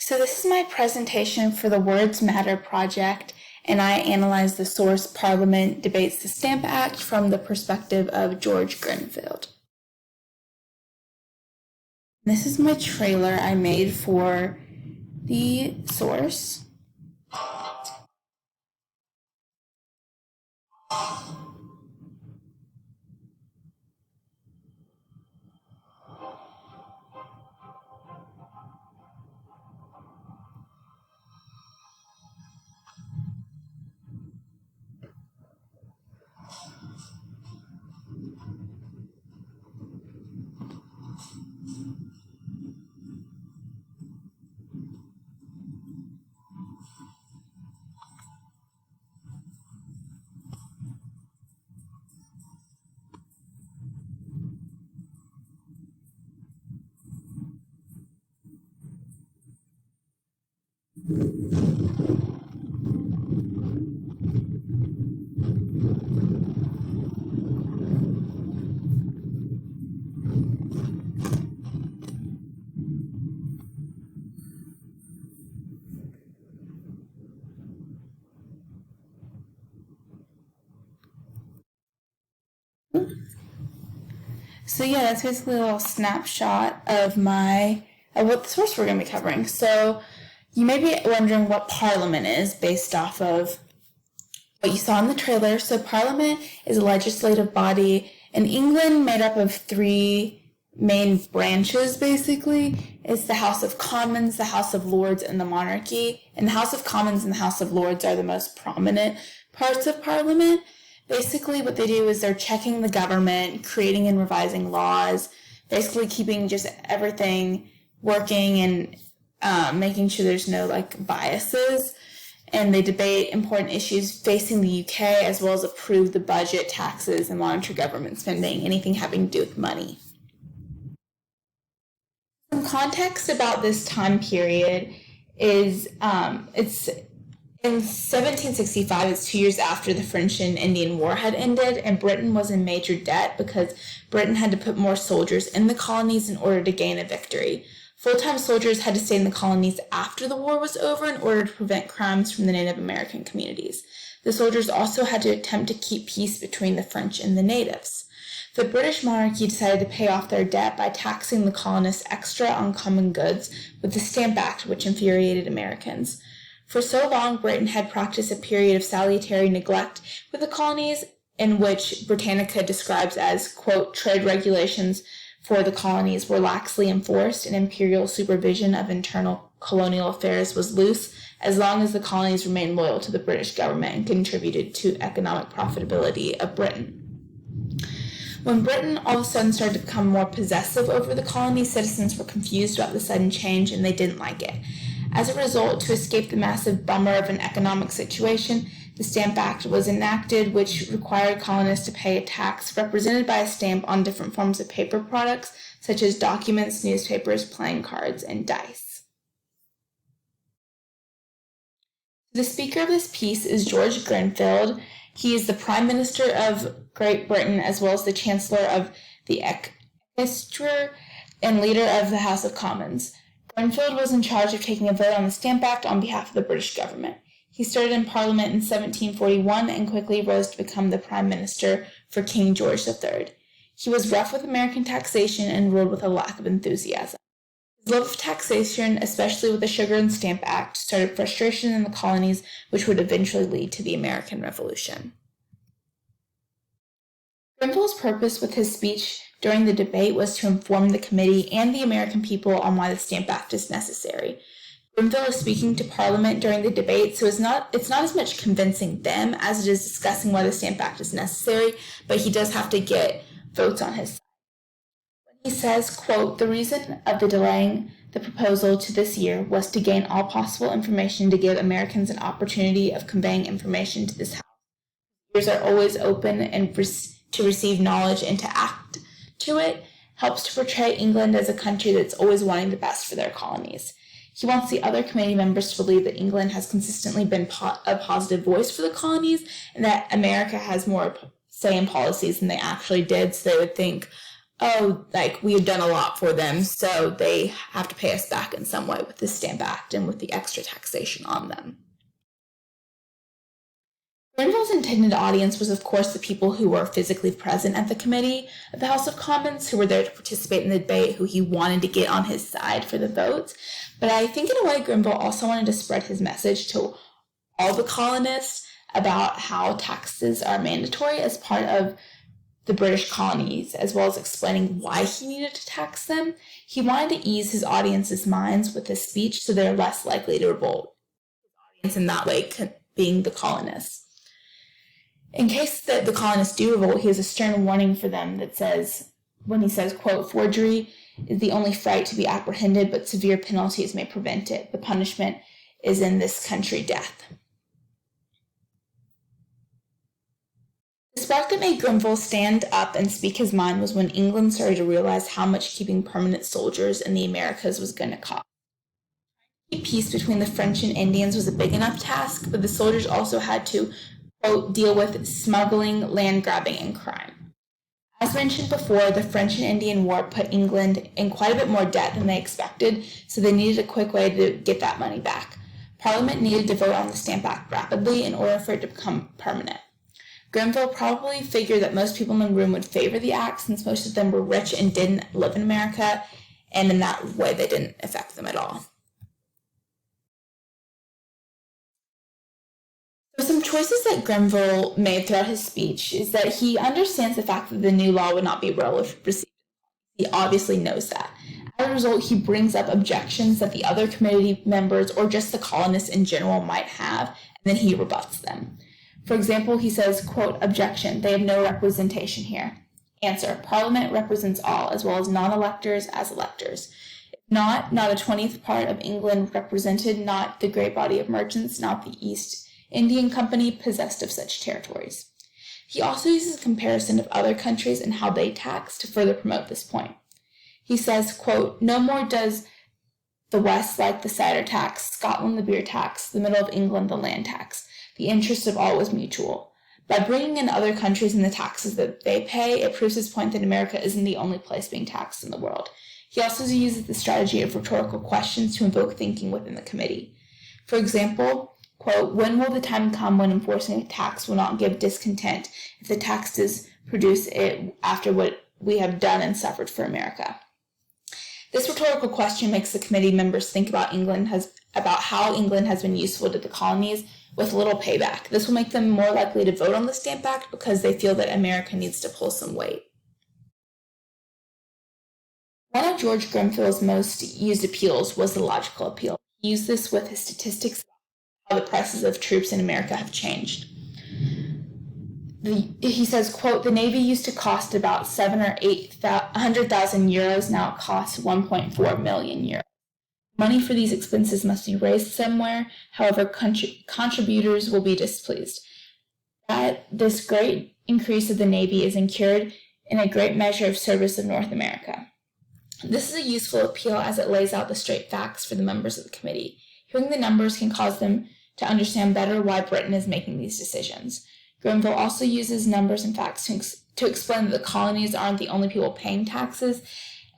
So this is my presentation for the Words Matter project, and I analyze the source Parliament debates the Stamp Act from the perspective of George Grenville. This is my trailer I made for the source. So yeah, that's basically a little snapshot of what the source we're going to be covering. So you may be wondering what Parliament is based off of what you saw in the trailer. So Parliament is a legislative body in England made up of three main branches, basically. It's the House of Commons, the House of Lords, and the monarchy. And the House of Commons and the House of Lords are the most prominent parts of Parliament. Basically, what they do is they're checking the government, creating and revising laws, basically keeping just everything working and making sure there's no biases. And they debate important issues facing the UK, as well as approve the budget, taxes, and monitor government spending, anything having to do with money. Some context about this time period is it's in 1765, it's 2 years after the French and Indian War had ended, and Britain was in major debt because Britain had to put more soldiers in the colonies in order to gain a victory. Full-time soldiers had to stay in the colonies after the war was over in order to prevent crimes from the Native American communities. The soldiers also had to attempt to keep peace between the French and the natives. The British monarchy decided to pay off their debt by taxing the colonists extra on common goods with the Stamp Act, which infuriated Americans. For so long, Britain had practiced a period of salutary neglect with the colonies, in which Britannica describes as, quote, trade regulations for the colonies were laxly enforced and imperial supervision of internal colonial affairs was loose, as long as the colonies remained loyal to the British government and contributed to economic profitability of Britain. When Britain all of a sudden started to become more possessive over the colonies, citizens were confused about the sudden change and they didn't like it. As a result, to escape the massive bummer of an economic situation, the Stamp Act was enacted, which required colonists to pay a tax represented by a stamp on different forms of paper products, such as documents, newspapers, playing cards, and dice. The speaker of this piece is George Grenville. He is the Prime Minister of Great Britain, as well as the Chancellor of the Exchequer and leader of the House of Commons. Grenville was in charge of taking a vote on the Stamp Act on behalf of the British government. He started in Parliament in 1741 and quickly rose to become the Prime Minister for King George III. He was rough with American taxation and ruled with a lack of enthusiasm. His love of taxation, especially with the Sugar and Stamp Act, started frustration in the colonies, which would eventually lead to the American Revolution. Grenville's purpose with his speech during the debate was to inform the committee and the American people on why the Stamp Act is necessary. Grenville is speaking to Parliament during the debate, so it's not as much convincing them as it is discussing why the Stamp Act is necessary, but he does have to get votes on his side. When he says, quote, the reason of the delaying the proposal to this year was to gain all possible information to give Americans an opportunity of conveying information to this House. Ears are always open and to receive knowledge and to act to it, helps to portray England as a country that's always wanting the best for their colonies. He wants the other committee members to believe that England has consistently been a positive voice for the colonies and that America has more say in policies than they actually did, so they would think, oh, like, we've done a lot for them, so they have to pay us back in some way with the Stamp Act and with the extra taxation on them. Grenville's intended audience was, of course, the people who were physically present at the committee of the House of Commons, who were there to participate in the debate, who he wanted to get on his side for the votes. But I think in a way Grenville also wanted to spread his message to all the colonists about how taxes are mandatory as part of the British colonies, as well as explaining why he needed to tax them. He wanted to ease his audience's minds with his speech so they're less likely to revolt. In that way, being the colonists. In case that the colonists do revolt, he has a stern warning for them that says, when he says, quote, "Forgery is the only fright to be apprehended, but severe penalties may prevent it. The punishment is in this country death." The spark that made Grenville stand up and speak his mind was when England started to realize how much keeping permanent soldiers in the Americas was going to cost. Peace between the French and Indians was a big enough task, but the soldiers also had to, quote, "deal with smuggling, land grabbing, and crime." As mentioned before, the French and Indian War put England in quite a bit more debt than they expected, so they needed a quick way to get that money back. Parliament needed to vote on the Stamp Act rapidly in order for it to become permanent. Grenville probably figured that most people in the room would favor the act since most of them were rich and didn't live in America, and in that way they didn't affect them at all. Some choices that Grenville made throughout his speech is that he understands the fact that the new law would not be well received. He obviously knows that. As a result, he brings up objections that the other committee members or just the colonists in general might have, and then he rebuts them. For example, he says, quote, "Objection, they have no representation here." Answer, "Parliament represents all, as well as non-electors as electors. Not a 20th part of England represented, not the great body of merchants, not the East Indian Company possessed of such territories." He also uses a comparison of other countries and how they tax to further promote this point. He says, quote, "No more does the West like the cider tax, Scotland the beer tax, the middle of England the land tax. The interest of all was mutual. By bringing in other countries and the taxes that they pay, it proves his point that America isn't the only place being taxed in the world." He also uses the strategy of rhetorical questions to invoke thinking within the committee. For example, quote, "When will the time come when enforcing a tax will not give discontent if the taxes produce it after what we have done and suffered for America?" This rhetorical question makes the committee members think about how England has been useful to the colonies with little payback. This will make them more likely to vote on the Stamp Act because they feel that America needs to pull some weight. One of George Grenville's most used appeals was the logical appeal. He used this with his statistics about how the prices of troops in America have changed. He says, quote, "The Navy used to cost about 7 or 800,000 euros. Now it costs 1.4 million euros. Money for these expenses must be raised somewhere. However, contributors will be displeased. That this great increase of the Navy is incurred in a great measure of service of North America." This is a useful appeal as it lays out the straight facts for the members of the committee. Hearing the numbers can cause them to understand better why Britain is making these decisions. Grenville also uses numbers and facts to explain that the colonies aren't the only people paying taxes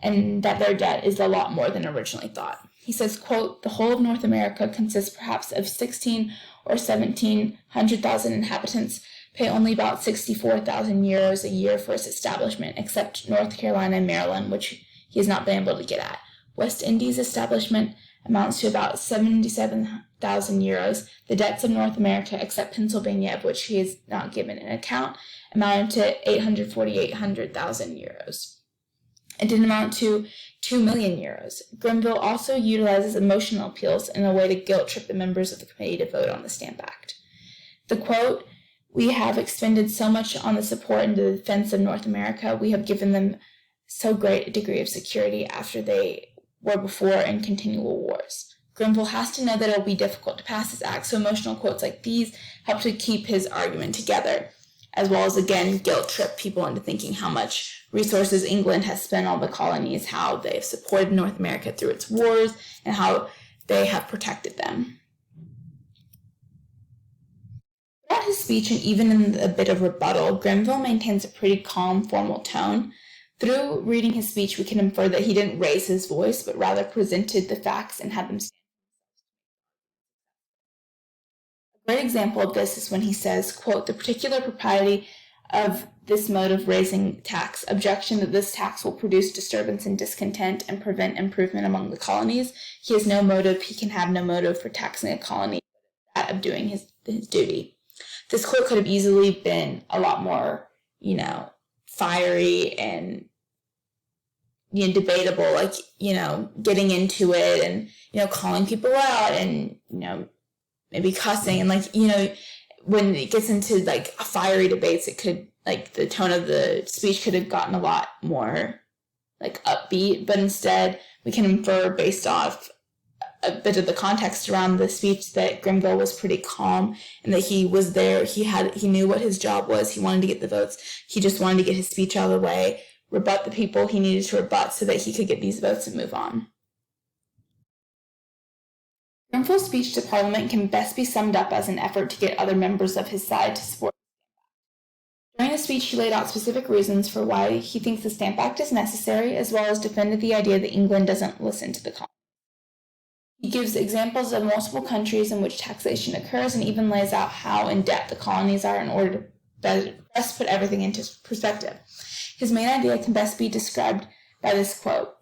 and that their debt is a lot more than originally thought. He says, quote, "The whole of North America consists perhaps of 16 or 1700,000 inhabitants, pay only about 64,000 euros a year for its establishment, except North Carolina and Maryland, which he has not been able to get at. West Indies establishment amounts to about 77,000 euros. The debts of North America, except Pennsylvania, of which he has not given an account, amounted to 848,000 euros. It didn't amount to 2 million euros. Grenville also utilizes emotional appeals in a way to guilt-trip the members of the committee to vote on the Stamp Act. The quote, "We have expended so much on the support and the defense of North America. We have given them so great a degree of security after they were before in continual wars." Grenville has to know that it will be difficult to pass this act, so emotional quotes like these help to keep his argument together, as well as, again, guilt-trip people into thinking how much resources England has spent on the colonies, how they've supported North America through its wars, and how they have protected them. Throughout his speech, and even in a bit of rebuttal, Grenville maintains a pretty calm, formal tone, Through reading his speech, we can infer that he didn't raise his voice, but rather presented the facts and had them stand. A great example of this is when he says, quote, "The particular propriety of this mode of raising tax, objection that this tax will produce disturbance and discontent and prevent improvement among the colonies. He has no motive, he can have no motive for taxing a colony, that of doing his duty." This quote could have easily been a lot more, fiery and, debatable, like, getting into it and, calling people out and, maybe cussing and, like, when it gets into, like, fiery debates, it could, like, the tone of the speech could have gotten a lot more, like, upbeat, but instead we can infer based off a bit of the context around the speech that Grenville was pretty calm and that he was there. He knew what his job was. He wanted to get the votes. He just wanted to get his speech out of the way, rebut the people he needed to rebut so that he could get these votes and move on. Grenville's speech to Parliament can best be summed up as an effort to get other members of his side to support. During the speech, he laid out specific reasons for why he thinks the Stamp Act is necessary, as well as defended the idea that England doesn't listen to the colonies. He gives examples of multiple countries in which taxation occurs and even lays out how in debt the colonies are in order to best put everything into perspective. His main idea can best be described by this quote: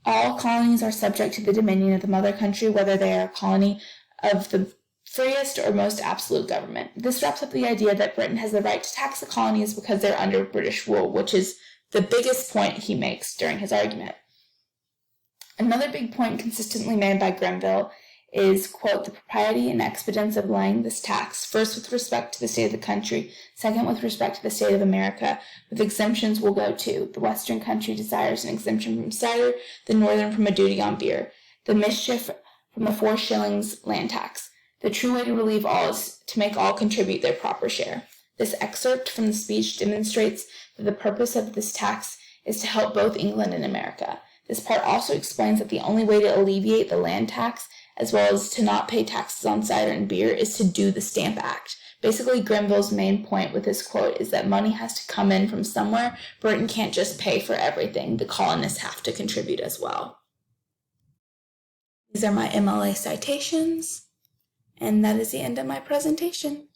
"All colonies are subject to the dominion of the mother country, whether they are a colony of the freest or most absolute government." This wraps up the idea that Britain has the right to tax the colonies because they're under British rule, which is the biggest point he makes during his argument. Another big point consistently made by Grenville is, quote, "the propriety and expedience of laying this tax, first with respect to the state of the country, second with respect to the state of America, with exemptions will go to. The western country desires an exemption from cider, the northern from a duty on beer, the mischief from a 4 shillings land tax. The true way to relieve all is to make all contribute their proper share." This excerpt from the speech demonstrates that the purpose of this tax is to help both England and America. This part also explains that the only way to alleviate the land tax, as well as to not pay taxes on cider and beer, is to do the Stamp Act. Basically, Grenville's main point with this quote is that money has to come in from somewhere. Britain can't just pay for everything. The colonists have to contribute as well. These are my MLA citations, and that is the end of my presentation.